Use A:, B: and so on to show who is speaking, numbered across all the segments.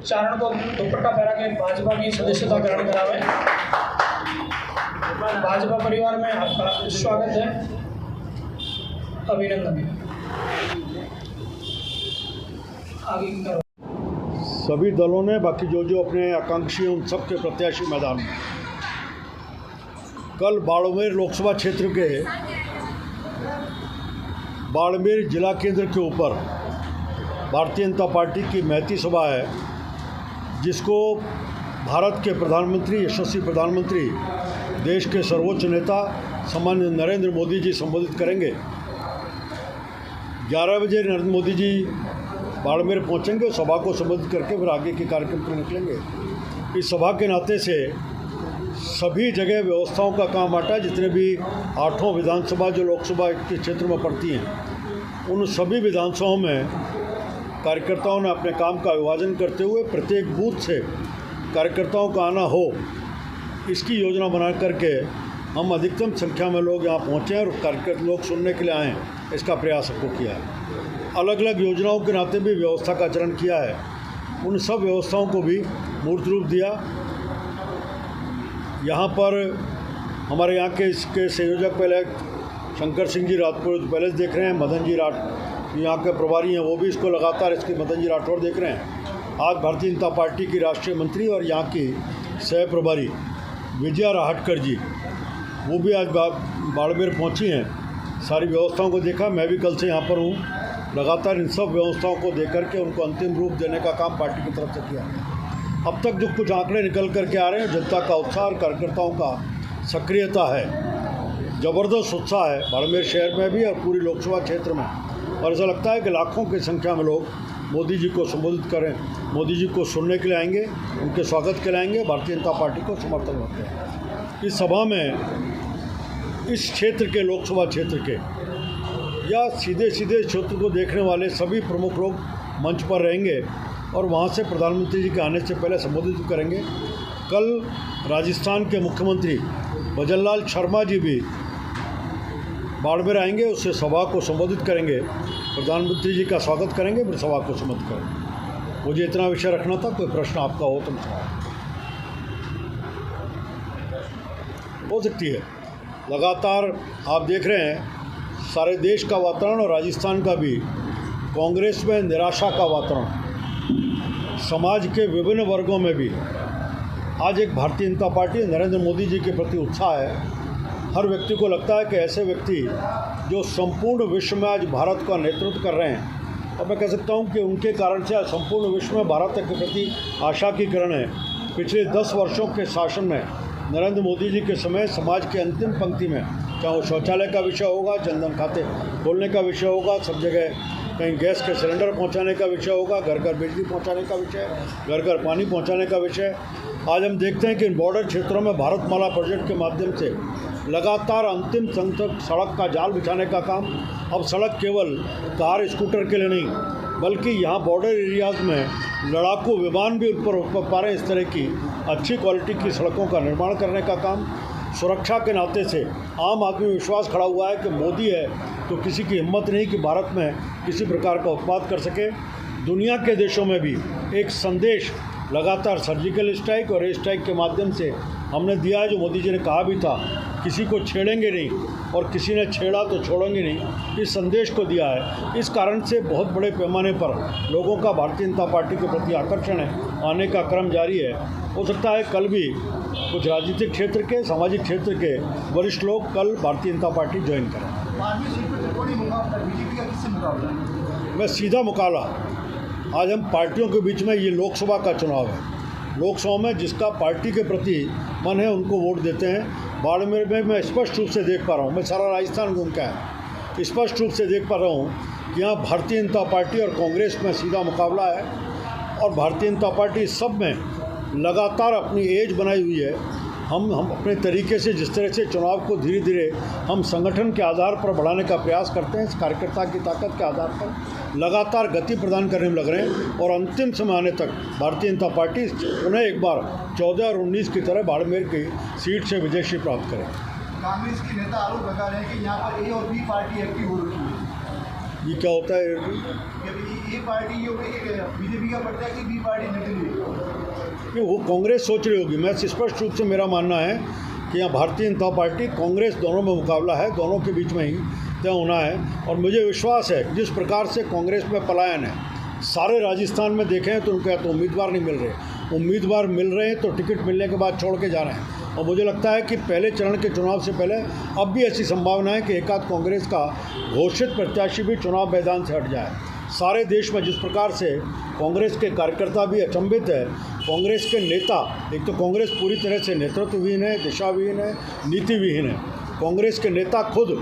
A: चारण को दुपट्टा पहरा के भाजपा की सदस्यता ग्रहण करावे। भाजपा परिवार में आपका स्वागत है, अभिनंदन। आगे करो।
B: सभी दलों ने बाकी जो अपने आकांक्षी उन सब के प्रत्याशी मैदान में। कल बाड़मेर लोकसभा क्षेत्र के बाड़मेर जिला केंद्र के ऊपर भारतीय जनता पार्टी की महती सभा है, जिसको भारत के प्रधानमंत्री, यशस्वी प्रधानमंत्री, देश के सर्वोच्च नेता सम्मानित नरेंद्र मोदी जी संबोधित करेंगे। 11 बजे नरेंद्र मोदी जी बाड़मेर पहुंचेंगे, सभा को संबोधित करके फिर आगे के कार्यक्रम पर निकलेंगे। इस सभा के नाते से सभी जगह व्यवस्थाओं का काम आटा, जितने भी 8 विधानसभा जो लोकसभा के क्षेत्र में पड़ती हैं, उन सभी विधानसभाओं में कार्यकर्ताओं ने अपने काम का विभाजन करते हुए प्रत्येक बूथ से कार्यकर्ताओं का आना हो, इसकी योजना बना करके हम अधिकतम संख्या में लोग यहाँ पहुँचे और कार्यकर्ता लोग सुनने के लिए आएँ, इसका प्रयास हमको किया है। अलग अलग योजनाओं के नाते भी व्यवस्था का चरण किया है, उन सब व्यवस्थाओं को भी मूर्त रूप दिया। यहाँ पर हमारे यहाँ के इसके संयोजक पहले शंकर सिंह जी राजपूत पहले से देख रहे हैं, मदन जी यहाँ के प्रभारी हैं, वो भी इसको लगातार इसके मदन जी राठौर देख रहे हैं। आज भारतीय जनता पार्टी की राष्ट्रीय मंत्री और यहाँ की सह प्रभारी विजया राहटकर जी, वो भी आज बाड़मेर पहुँची हैं, सारी व्यवस्थाओं को देखा। मैं भी कल से यहाँ पर हूँ, लगातार इन सब व्यवस्थाओं को देख करके उनको अंतिम रूप देने का काम पार्टी की तरफ से किया। अब तक जो कुछ आंकड़े निकल करके आ रहे हैं, जनता का उत्साह, कार्यकर्ताओं का सक्रियता है, ज़बरदस्त उत्साह है बाड़मेर शहर में भी और पूरी लोकसभा क्षेत्र में। और ऐसा लगता है कि लाखों की संख्या में लोग मोदी जी को संबोधित करें, मोदी जी को सुनने के लिए आएंगे, उनके स्वागत के लिए आएंगे, भारतीय जनता पार्टी को समर्थन करते हैं। इस सभा में इस क्षेत्र के, लोकसभा क्षेत्र के या सीधे क्षेत्र को देखने वाले सभी प्रमुख लोग मंच पर रहेंगे और वहाँ से प्रधानमंत्री जी के आने से पहले संबोधित करेंगे। कल राजस्थान के मुख्यमंत्री भजनलाल शर्मा जी भी बाड़मेर आएंगे, उससे सभा को संबोधित करेंगे, प्रधानमंत्री जी का स्वागत करेंगे, फिर सभा को संबोधित करेंगे। मुझे इतना विषय रखना था, कोई प्रश्न आपका हो तो हो सकती है। लगातार आप देख रहे हैं सारे देश का वातावरण और राजस्थान का भी कांग्रेस में निराशा का वातावरण, समाज के विभिन्न वर्गों में भी आज एक भारतीय जनता पार्टी, नरेंद्र मोदी जी के प्रति उत्साह है। हर व्यक्ति को लगता है कि ऐसे व्यक्ति जो संपूर्ण विश्व में आज भारत का नेतृत्व कर रहे हैं, और मैं कह सकता हूं कि उनके कारण से आज संपूर्ण विश्व में भारत के प्रति आशा की किरण है। पिछले 10 वर्षों के शासन में नरेंद्र मोदी जी के समय समाज के अंतिम पंक्ति में, चाहे वो शौचालय का विषय होगा, जनधन खाते खोलने का विषय होगा, सब जगह कहीं गैस के सिलेंडर पहुंचाने का विषय होगा, घर घर बिजली पहुंचाने का विषय, घर घर पानी पहुंचाने का विषय। आज हम देखते हैं कि इन बॉर्डर क्षेत्रों में भारतमाला प्रोजेक्ट के माध्यम से लगातार अंतिम तक सड़क का जाल बिछाने का काम। अब सड़क केवल कार स्कूटर के लिए नहीं, बल्कि यहाँ बॉर्डर एरियाज़ में लड़ाकू विमान भी ऊपर उठ पा रहे हैं। इस तरह की अच्छी क्वालिटी की सड़कों का निर्माण करने का काम। सुरक्षा के नाते से आम आदमी विश्वास खड़ा हुआ है कि मोदी है तो किसी की हिम्मत नहीं कि भारत में किसी प्रकार का उत्पाद कर सके। दुनिया के देशों में भी एक संदेश लगातार सर्जिकल स्ट्राइक और एयर स्ट्राइक के माध्यम से हमने दिया है, जो मोदी जी ने कहा भी था, किसी को छेड़ेंगे नहीं और किसी ने छेड़ा तो छोड़ेंगे नहीं, इस संदेश को दिया है। इस कारण से बहुत बड़े पैमाने पर लोगों का भारतीय जनता पार्टी के प्रति आकर्षण है, आने का क्रम जारी है। हो सकता है कल भी कुछ राजनीतिक क्षेत्र के, सामाजिक क्षेत्र के वरिष्ठ लोग कल भारतीय जनता पार्टी ज्वाइन करें। मैं सीधा मुकाबला, आज हम पार्टियों के बीच में, ये लोकसभा का चुनाव है, लोकसभा में जिसका पार्टी के प्रति मन है उनको वोट देते हैं। बाड़मेर में मैं स्पष्ट रूप से देख पा रहा हूँ, मैं सारा राजस्थान घूम के आया, स्पष्ट रूप से देख पा रहा हूँ कि यहाँ भारतीय जनता पार्टी और कांग्रेस में सीधा मुकाबला है और भारतीय जनता पार्टी सब में लगातार अपनी एज बनाई हुई है। हम अपने तरीके से जिस तरह से चुनाव को धीरे धीरे हम संगठन के आधार पर बढ़ाने का प्रयास करते हैं, कार्यकर्ता की ताकत के आधार पर लगातार गति प्रदान करने में लग रहे हैं और अंतिम समय आने तक भारतीय जनता पार्टी उन्हें एक बार 14 और 19 की तरह बाड़मेर की सीट से विजयश्री प्राप्त करे।
C: कांग्रेस के नेता आरोप लगा रहे हैं कि यहाँ पर ए और बी पार्टी एक्टिव हो रही है।
B: ये क्या होता है?
C: ये पार्टी जो बीजेपी का प्रत्याशी बी पार्टी निकली
B: नहीं, वो कांग्रेस सोच रही होगी। मैं स्पष्ट रूप से मेरा मानना है कि यहाँ भारतीय जनता पार्टी कांग्रेस दोनों में मुकाबला है, दोनों के बीच में ही तय होना है। और मुझे विश्वास है जिस प्रकार से कांग्रेस में पलायन है, सारे राजस्थान में देखें तो उनके तो उम्मीदवार नहीं मिल रहे, उम्मीदवार मिल रहे हैं तो टिकट मिलने के बाद छोड़ के जा रहे हैं। और मुझे लगता है कि पहले चरण के चुनाव से पहले अब भी ऐसी संभावना है कि एकाध कांग्रेस का घोषित प्रत्याशी भी चुनाव मैदान से हट जाए। सारे देश में जिस प्रकार से कांग्रेस के कार्यकर्ता भी अचंभित है, कांग्रेस के नेता, एक तो कांग्रेस पूरी तरह से नेतृत्वविहीन है, दिशाविहीन है, नीतिविहीन है। कांग्रेस के नेता खुद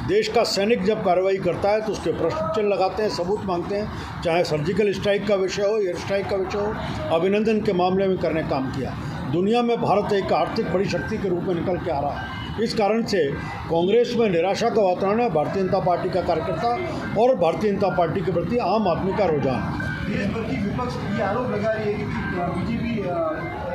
B: देश का सैनिक जब कार्रवाई करता है तो उसके प्रश्न चिन्ह लगाते हैं, सबूत मांगते हैं, चाहे सर्जिकल स्ट्राइक का विषय हो, एयर स्ट्राइक का विषय हो, अभिनंदन के मामले में करने काम किया। दुनिया में भारत एक आर्थिक बड़ी शक्ति के रूप में निकल के आ रहा है। इस कारण से कांग्रेस में निराशा का वातावरण है। भारतीय जनता पार्टी का कार्यकर्ता और भारतीय जनता पार्टी के प्रति आम आदमी का रुझान।
C: देश भर की विपक्ष ये आरोप लगा रही है कि बीजेपी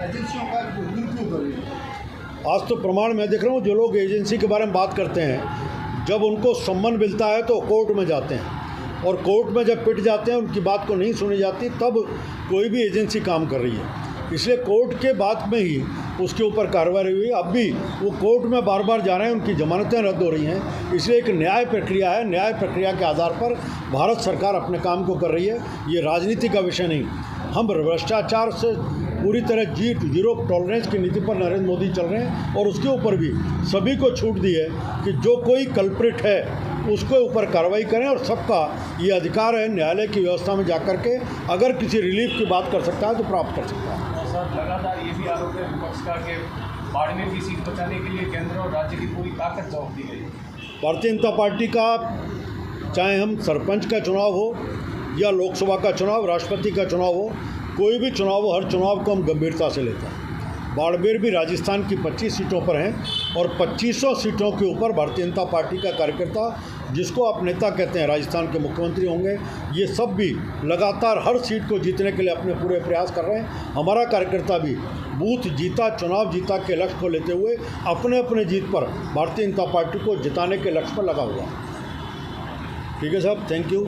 C: एजेंसियों का दुरुपयोग कर रही है।
B: आज तो प्रमाण मैं देख रहा हूँ, जो लोग एजेंसी के बारे में बात करते हैं, जब उनको सम्मान मिलता है तो कोर्ट में जाते हैं, और कोर्ट में जब पिट जाते हैं, उनकी बात को नहीं सुनी जाती, तब कोई भी एजेंसी काम कर रही है। इसलिए कोर्ट के बाद में ही उसके ऊपर कार्रवाई हुई। अब भी वो कोर्ट में बार बार जा रहे हैं, उनकी जमानतें रद्द हो रही हैं। इसलिए एक न्याय प्रक्रिया है, न्याय प्रक्रिया के आधार पर भारत सरकार अपने काम को कर रही है। ये राजनीति का विषय नहीं। हम भ्रष्टाचार से पूरी तरह जीरो टॉलरेंस की नीति पर नरेंद्र मोदी चल रहे हैं, और उसके ऊपर भी सभी को छूट दी है कि जो कोई कल्प्रिट है उसके ऊपर कार्रवाई करें, और सबका ये अधिकार है न्यायालय की व्यवस्था में जाकर के अगर किसी रिलीफ की बात कर सकता है तो प्राप्त कर सकता है।
A: और सर, लगातार ये भी आरोप है विपक्ष का कि बाड़मेर की सीट बचाने के लिए केंद्र और राज्य की पूरी ताकत झोंक दी गई।
B: भारतीय जनता पार्टी का, चाहे हम सरपंच का चुनाव हो या लोकसभा का चुनाव, राष्ट्रपति का चुनाव हो, कोई भी चुनाव हो, हर चुनाव को हम गंभीरता से लेते हैं। बाड़मेर भी राजस्थान की 25 सीटों पर हैं, और 2500 सीटों के ऊपर भारतीय जनता पार्टी का कार्यकर्ता, जिसको आप नेता कहते हैं, राजस्थान के मुख्यमंत्री होंगे, ये सब भी लगातार हर सीट को जीतने के लिए अपने पूरे प्रयास कर रहे हैं। हमारा कार्यकर्ता भी बूथ जीता, चुनाव जीता के लक्ष्य को लेते हुए अपने अपने जीत पर भारतीय जनता पार्टी को जिताने के लक्ष्य पर लगा हुआ। ठीक है साहब, थैंक यू।